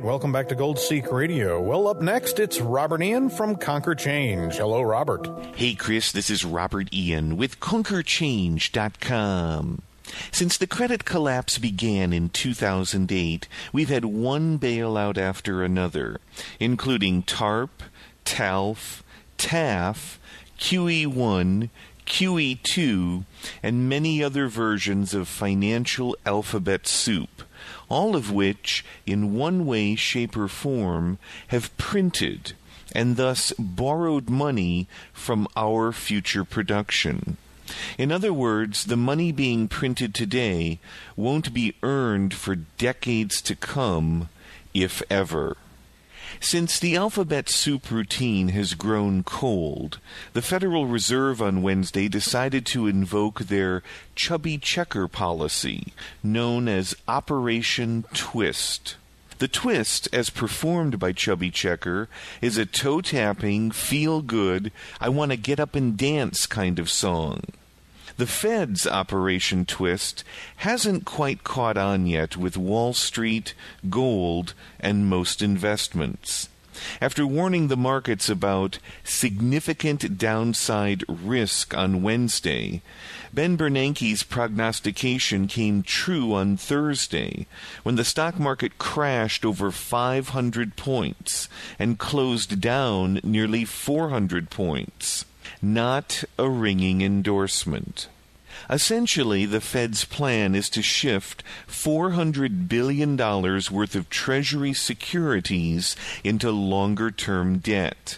right, welcome back to Gold Seek Radio. Well, up next, it's Robert Ian from Conquer Change. Hello, Robert. Hey, Chris, this is Robert Ian with ConquerChange.com. Since the credit collapse began in 2008, we've had one bailout after another, including TARP, TALF, TAF, QE1, QE2, and many other versions of financial alphabet soup, all of which, in one way, shape, or form, have printed and thus borrowed money from our future production. In other words, the money being printed today won't be earned for decades to come, if ever. Since the alphabet soup routine has grown cold, the Federal Reserve on Wednesday decided to invoke their chubby checker policy, known as Operation Twist. The twist, as performed by Chubby Checker, is a toe-tapping, feel-good, I-want-to-get-up-and-dance kind of song. The Fed's Operation Twist hasn't quite caught on yet with Wall Street, gold, and most investments. After warning the markets about significant downside risk on Wednesday, Ben Bernanke's prognostication came true on Thursday, when the stock market crashed over 500 points and closed down nearly 400 points. Not a ringing endorsement. Essentially, the Fed's plan is to shift $400 billion worth of Treasury securities into longer-term debt.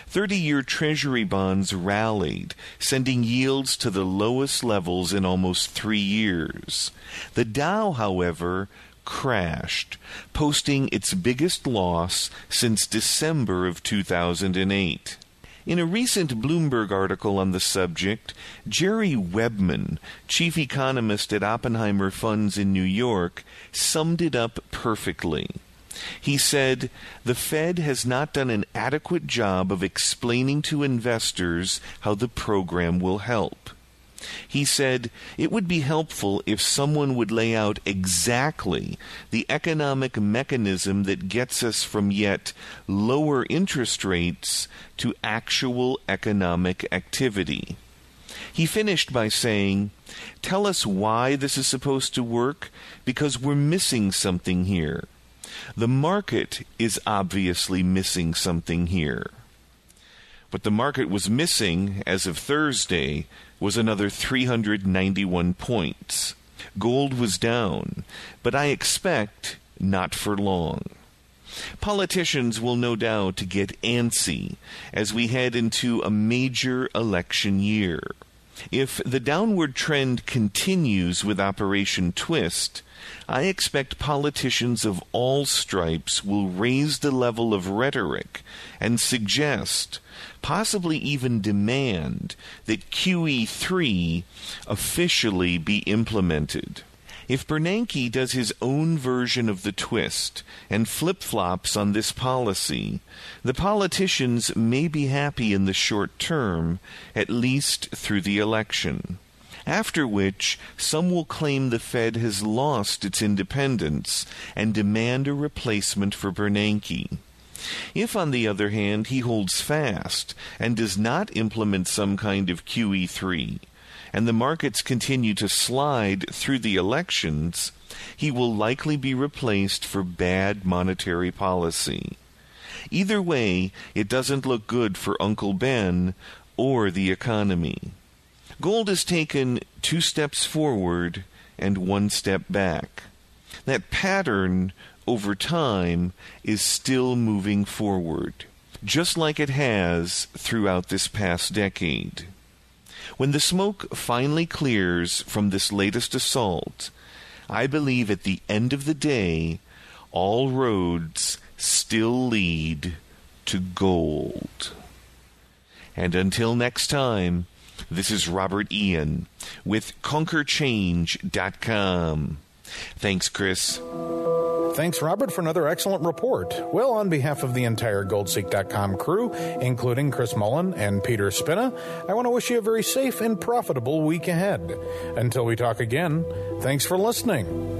30-year Treasury bonds rallied, sending yields to the lowest levels in almost 3 years. The Dow, however, crashed, posting its biggest loss since December of 2008. In a recent Bloomberg article on the subject, Jerry Webman, chief economist at Oppenheimer Funds in New York, summed it up perfectly. He said, "The Fed has not done an adequate job of explaining to investors how the program will help." He said, "It would be helpful if someone would lay out exactly the economic mechanism that gets us from yet lower interest rates to actual economic activity." He finished by saying, "Tell us why this is supposed to work, because we're missing something here. The market is obviously missing something here." What the market was missing, as of Thursday, was another 391 points. Gold was down, but I expect not for long. Politicians will no doubt get antsy as we head into a major election year. If the downward trend continues with Operation Twist, I expect politicians of all stripes will raise the level of rhetoric and suggest, possibly even demand, that QE3 officially be implemented. If Bernanke does his own version of the twist and flip-flops on this policy, the politicians may be happy in the short term, at least through the election. After which, some will claim the Fed has lost its independence and demand a replacement for Bernanke. If, on the other hand, he holds fast and does not implement some kind of QE3, and the markets continue to slide through the elections, he will likely be replaced for bad monetary policy. Either way, it doesn't look good for Uncle Ben or the economy. Gold has taken 2 steps forward and 1 step back. That pattern, over time, is still moving forward, just like it has throughout this past decade. When the smoke finally clears from this latest assault, I believe at the end of the day, all roads still lead to gold. And until next time, this is Robert Ian with ConquerChange.com. Thanks, Chris. Thanks, Robert, for another excellent report. Well, on behalf of the entire GoldSeek.com crew, including Chris Mullen and Peter Spina, I want to wish you a very safe and profitable week ahead. Until we talk again, thanks for listening.